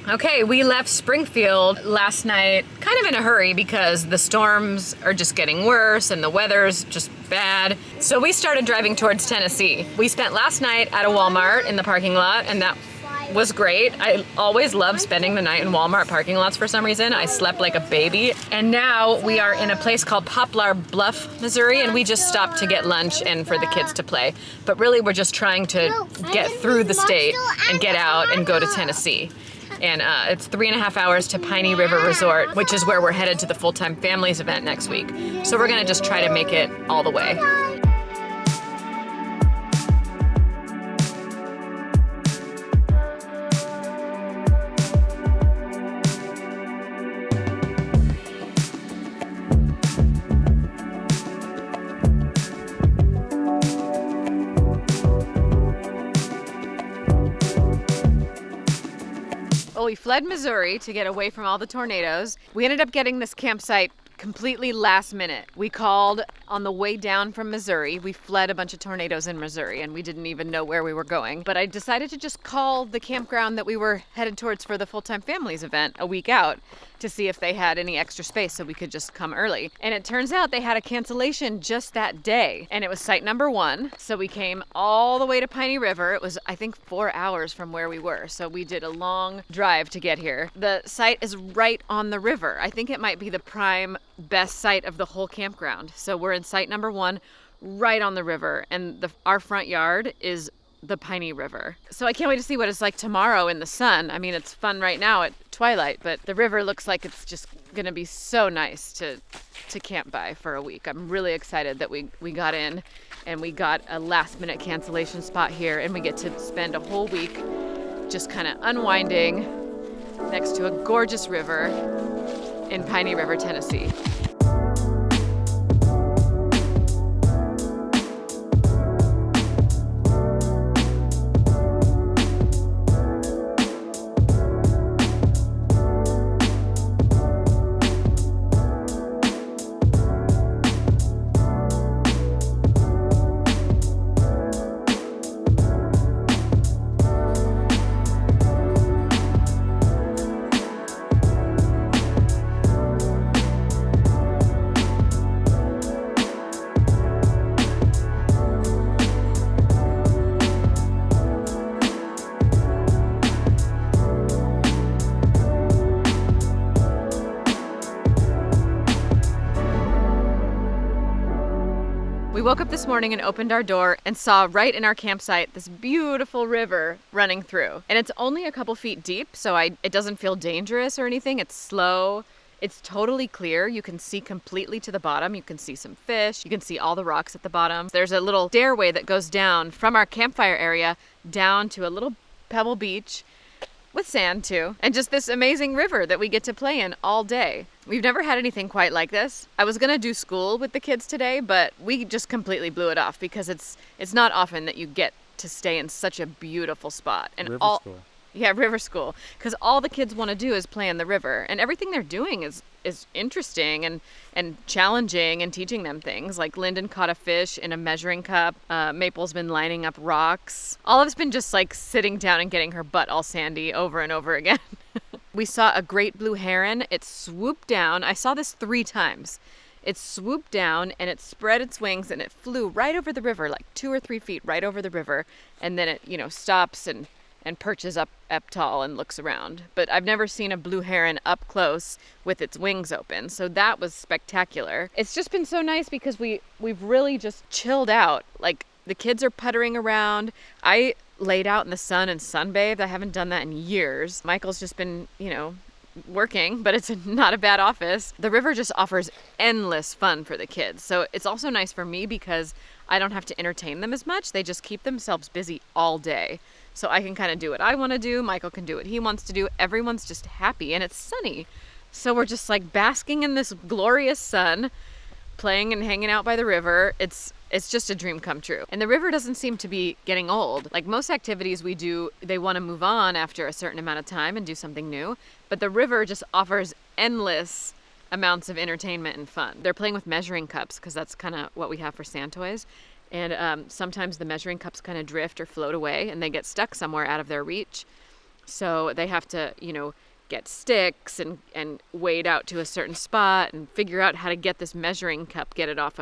Okay, we left Springfield last night kind of in a hurry because the storms are just getting worse and the weather's just bad. So we started driving towards Tennessee. We spent last night at a Walmart in the parking lot, and that was great. I always love spending the night in Walmart parking lots for some reason. I slept like a baby. And now we are in a place called Poplar Bluff, Missouri, and we just stopped to get lunch and for the kids to play. But really we're just trying to get through the state and get out and go to Tennessee. And it's 3.5 hours to Piney River Resort, which is where we're headed to the Full-Time Families event next week. So we're gonna just try to make it all the way. Well, we fled Missouri to get away from all the tornadoes. We ended up getting this campsite completely last minute. We called on the way down from Missouri. We fled a bunch of tornadoes in Missouri and we didn't even know where we were going. But I decided to just call the campground that we were headed towards for the Full-Time Families event a week out to see if they had any extra space so we could just come early. And it turns out they had a cancellation just that day. And it was site number 1. So we came all the way to Piney River. It was, I think, 4 hours from where we were. So we did a long drive to get here. The site is right on the river. I think it might be the prime best site of the whole campground. So we're in site number 1, right on the river. And our front yard is the Piney River. So I can't wait to see what it's like tomorrow in the sun. I mean, it's fun right now at twilight, but the river looks like it's just gonna be so nice to camp by for a week. I'm really excited that we got in and we got a last minute cancellation spot here, and we get to spend a whole week just kind of unwinding next to a gorgeous river in Piney River, Tennessee. We woke up this morning and opened our door and saw right in our campsite this beautiful river running through. And it's only a couple feet deep, so it doesn't feel dangerous or anything. It's slow. It's totally clear. You can see completely to the bottom. You can see some fish. You can see all the rocks at the bottom. There's a little stairway that goes down from our campfire area down to a little pebble beach with sand too, and just this amazing river that we get to play in all day. We've never had anything quite like this. I was gonna do school with the kids today, but we just completely blew it off because it's not often that you get to stay in such a beautiful spot. And river school. Yeah, river school, because all the kids want to do is play in the river, and everything they're doing is interesting and challenging and teaching them things. Like Linden caught a fish in a measuring cup. Maple's been lining up rocks. Olive's been just like sitting down and getting her butt all sandy over and over again. We saw a great blue heron. It swooped down. I saw this 3 times. It swooped down and it spread its wings and it flew right over the river, like 2 or 3 feet right over the river. And then it, stops and perches up tall and looks around. But I've never seen a blue heron up close with its wings open. So that was spectacular. It's just been so nice because we've really just chilled out. Like the kids are puttering around. I laid out in the sun and sunbathed. I haven't done that in years. Michael's just been, working, but it's not a bad office. The river just offers endless fun for the kids. So it's also nice for me because I don't have to entertain them as much. They just keep themselves busy all day. So I can kind of do what I want to do. Michael can do what he wants to do. Everyone's just happy and it's sunny. So we're just like basking in this glorious sun, playing and hanging out by the river. It's just a dream come true. And the river doesn't seem to be getting old. Like most activities we do, they want to move on after a certain amount of time and do something new. But the river just offers endless amounts of entertainment and fun. They're playing with measuring cups because that's kind of what we have for sand toys. And sometimes the measuring cups kind of drift or float away and they get stuck somewhere out of their reach. So they have to, get sticks and wade out to a certain spot and figure out how to get this measuring cup, get it off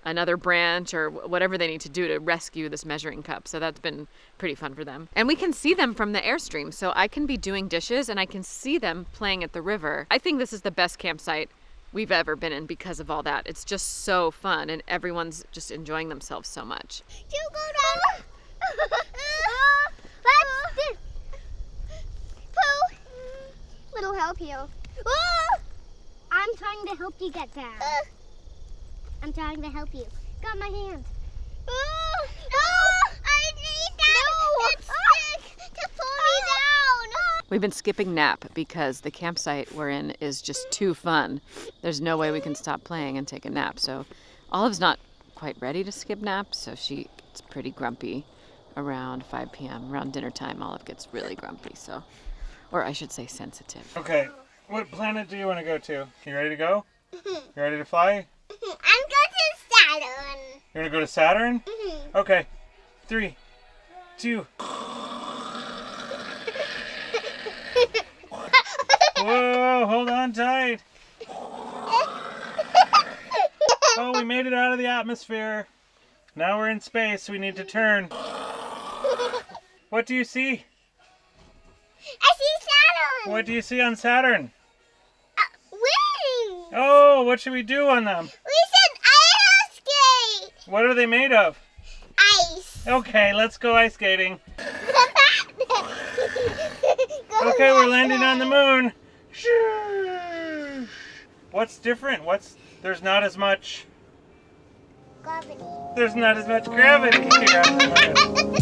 another branch or whatever they need to do to rescue this measuring cup. So that's been pretty fun for them. And we can see them from the Airstream. So I can be doing dishes and I can see them playing at the river. I think this is the best campsite we've ever been in because of all that. It's just so fun and everyone's just enjoying themselves so much. You go down. Little help you. I'm trying to help you get down. I'm trying to help you. Got my hand. I need that stick to pull me down. We've been skipping nap because the campsite we're in is just too fun. There's no way we can stop playing and take a nap. So Olive's not quite ready to skip nap, so she gets pretty grumpy around 5 p.m. Around dinner time, Olive gets really grumpy, so, or I should say sensitive. Okay, what planet do you want to go to? You ready to go? You ready to fly? I'm going to Saturn. You want to go to Saturn? Okay, 3, 2. Whoa, hold on tight. Oh, we made it out of the atmosphere. Now we're in space. We need to turn. What do you see? I see Saturn. What do you see on Saturn? Wings. Oh, what should we do on them? We should ice skate. What are they made of? Ice. Okay, let's go ice skating. Okay, we're landing on the moon. What's different? There's not as much Gravity. There's not as much gravity here on the moon.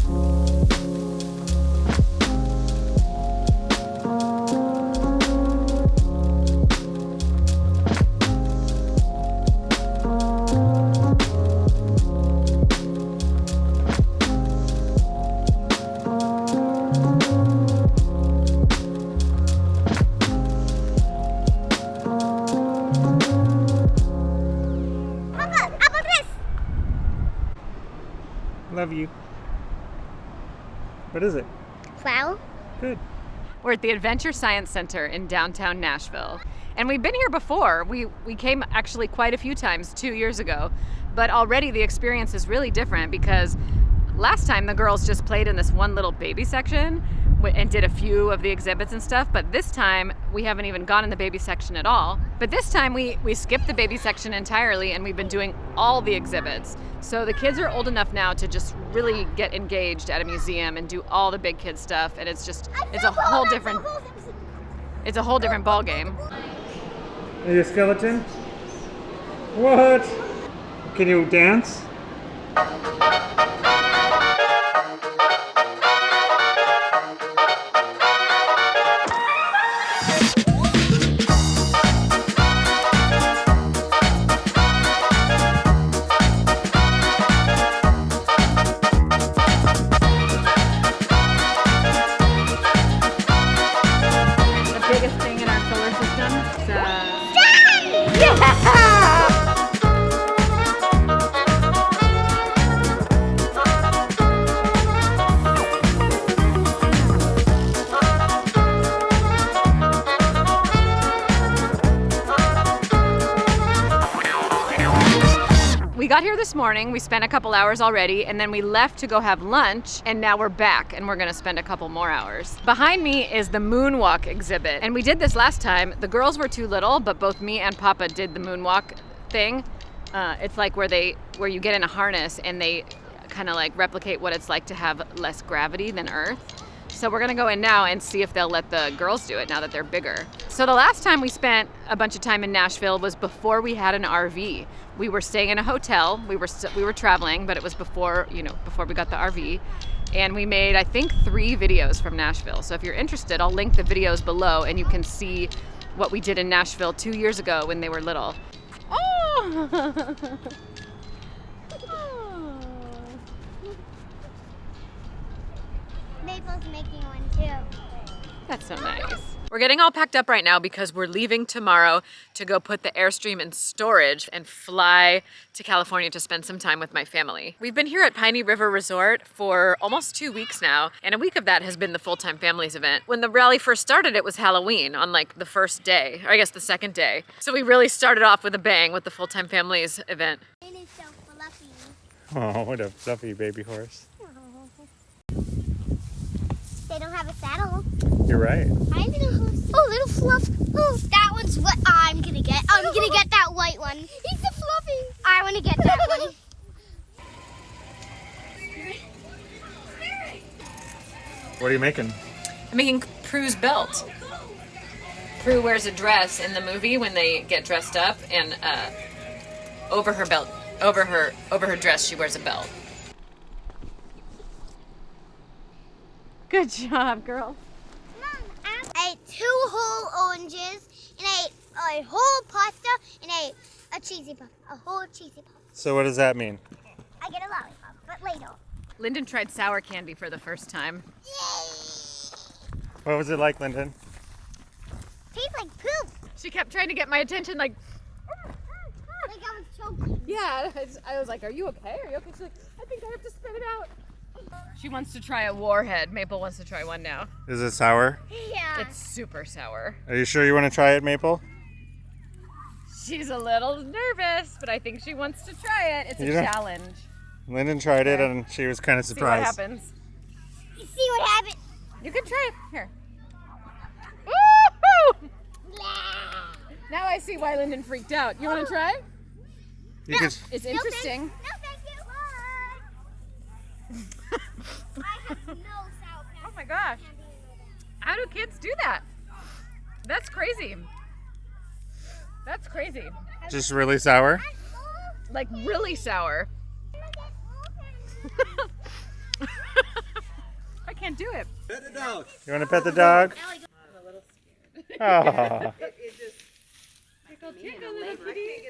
Love you. What is it? Well, Good. We're at the Adventure Science Center in downtown Nashville. And we've been here before. We came actually quite a few times 2 years ago. But already the experience is really different because last time the girls just played in this one little baby section and did a few of the exhibits and stuff. But this time we haven't even gone in the baby section at all. But this time we skipped the baby section entirely and we've been doing all the exhibits. So the kids are old enough now to just really get engaged at a museum and do all the big kid stuff. And it's a whole different ball game. Are you a skeleton? What? Can you dance? We got here this morning, we spent a couple hours already, and then we left to go have lunch, and now we're back, and we're gonna spend a couple more hours. Behind me is the moonwalk exhibit, and we did this last time. The girls were too little, but both me and Papa did the moonwalk thing. It's like where you get in a harness and they kind of like replicate what it's like to have less gravity than Earth. So we're gonna go in now and see if they'll let the girls do it now that they're bigger. So the last time we spent a bunch of time in Nashville was before we had an RV. We were staying in a hotel. We were traveling, but it was before we got the RV. And we made, I think, 3 videos from Nashville. So if you're interested, I'll link the videos below and you can see what we did in Nashville 2 years ago when they were little. Oh! Maple's making one too. That's so nice. We're getting all packed up right now because we're leaving tomorrow to go put the Airstream in storage and fly to California to spend some time with my family. We've been here at Piney River Resort for almost 2 weeks now, and a week of that has been the Full-Time Families event. When the rally first started, it was Halloween on like the first day, or I guess the second day. So we really started off with a bang with the Full-Time Families event. It is so fluffy. Oh, what a fluffy baby horse. They don't have a saddle. You're right. Hi, little horse. Oh, little fluff. Oh, that one's what I'm gonna get. I'm gonna get that white one. He's so fluffy. I want to get that one. What are you making? I'm making Prue's belt. Prue wears a dress in the movie when they get dressed up, and over her belt, over her dress, she wears a belt. Good job, girl. Mom, I ate 2 whole oranges and I ate a whole pasta and I ate a cheesy puff. A whole cheesy puff. So what does that mean? I get a lollipop, but later. Linden tried sour candy for the first time. Yay! What was it like, Linden? Tastes like poop. She kept trying to get my attention, like, Like I was choking. yeah. I was like, "Are you okay? Are you okay?" She's like, "I think I have to spit it out." She wants to try a warhead. Maple wants to try one now. Is it sour? Yeah. It's super sour. Are you sure you want to try it, Maple? She's a little nervous, but I think she wants to try it. It's a challenge. Linden tried it and she was kind of See what surprised. happens. You see what happened? You can try it. Here. Woo-hoo! Now I see why Linden freaked out. You want to try? You could, It's interesting. No, thank you. I have no sour patch. Oh my gosh. How do kids do that? That's crazy. That's crazy. just really sour. Like really sour. I can't do it. Pet the dog. You want to pet the dog? I'm a little scared. Oh. It just tickle, little kitty.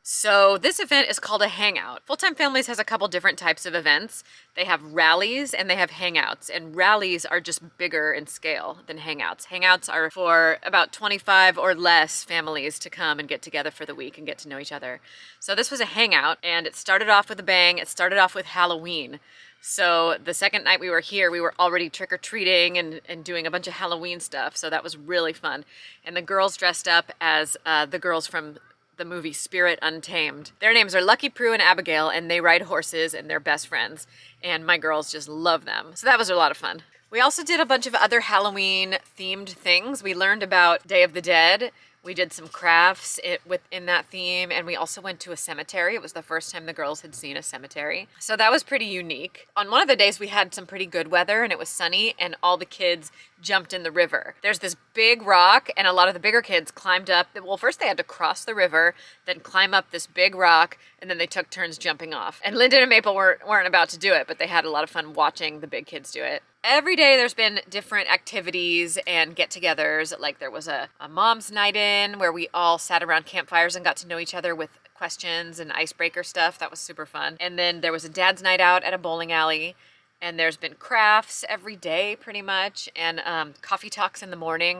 So this event is called a hangout. Full-Time Families has a couple different types of events. They have rallies and they have hangouts, and rallies are just bigger in scale than hangouts. Hangouts are for about 25 or less families to come and get together for the week and get to know each other. So this was a hangout, and it started off with a bang. It started off with Halloween. So the second night we were here, we were already trick-or-treating and doing a bunch of Halloween stuff. So that was really fun. And the girls dressed up as the girls from the movie Spirit Untamed. Their names are Lucky, Prue, and Abigail, and they ride horses and they're best friends. And my girls just love them. So that was a lot of fun. We also did a bunch of other Halloween themed things. We learned about Day of the Dead. We did some crafts within that theme, and we also went to a cemetery. It was the first time the girls had seen a cemetery. So that was pretty unique. On one of the days we had some pretty good weather and it was sunny, and all the kids jumped in the river. There's this big rock, and a lot of the bigger kids climbed up. Well, first they had to cross the river, then climb up this big rock, and then they took turns jumping off. And Linden and Maple weren't about to do it, but they had a lot of fun watching the big kids do it. Every day there's been different activities and get-togethers. Like there was a mom's night in where we all sat around campfires and got to know each other with questions and icebreaker stuff. That was super fun. And then there was a dad's night out at a bowling alley. And there's been crafts every day pretty much, and coffee talks in the morning.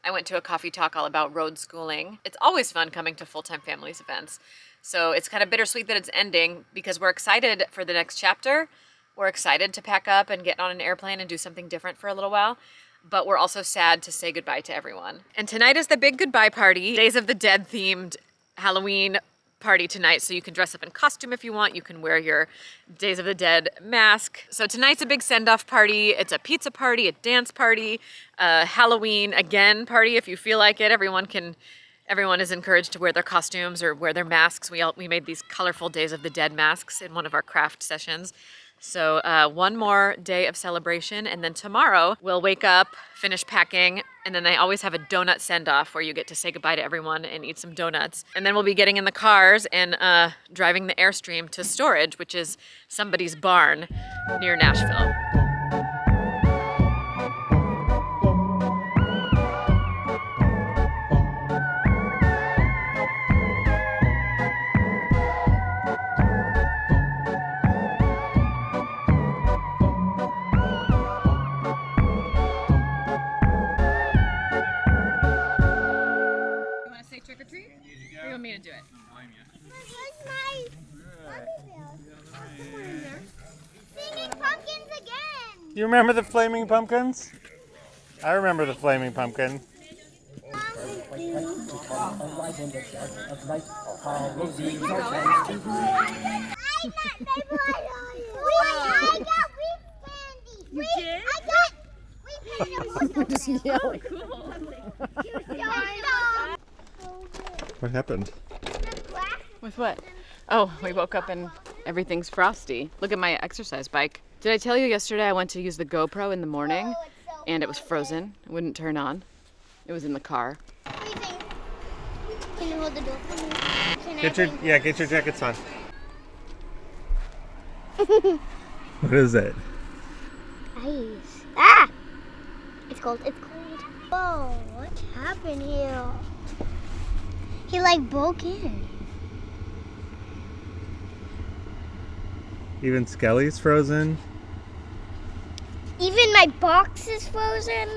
I went to a coffee talk all about road schooling. It's always fun coming to Full-Time Families events. So it's kind of bittersweet that it's ending because we're excited for the next chapter. We're excited to pack up and get on an airplane and do something different for a little while. But we're also sad to say goodbye to everyone. And tonight is the big goodbye party. Days of the Dead themed Halloween party tonight, so you can dress up in costume if you want. You can wear your Days of the Dead mask. So tonight's a big send-off party. It's a pizza party, a dance party, a Halloween again party if you feel like it. Everyone is encouraged to wear their costumes or wear their masks. We made these colorful Days of the Dead masks in one of our craft sessions. So one more day of celebration, and then tomorrow we'll wake up, finish packing, and then they always have a donut send-off where you get to say goodbye to everyone and eat some donuts. And then we'll be getting in the cars and driving the Airstream to storage, which is somebody's barn near Nashville. You remember the flaming pumpkins? I remember the flaming pumpkin. I got weed candy. You did? I got weed candy. Just yelling. What happened? With what? Oh, we woke up and everything's frosty. Look at my exercise bike. Did I tell you yesterday I went to use the GoPro in the morning and it was frozen? It wouldn't turn on. It was in the car. Freezing. Can you hold the door for me? Get your jackets on. What is it? Ice. Ah! It's cold. It's cold. Whoa! What happened here? He like broke in. Even Skelly's frozen. Even my box is frozen.